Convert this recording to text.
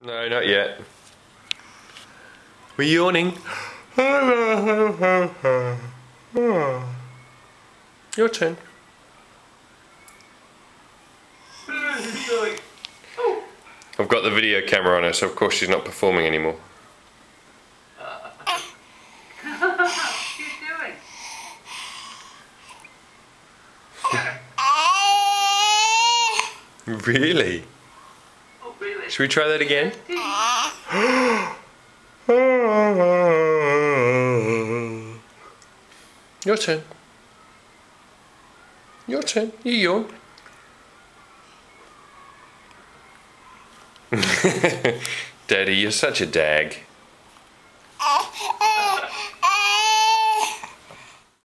No, not yet. We're yawning. Your turn. I've got the video camera on her, so of course she's not performing anymore. What are you doing? Really? Oh, really? Should we try that again? Your turn. Your turn. You yawn. Daddy, you're such a dag.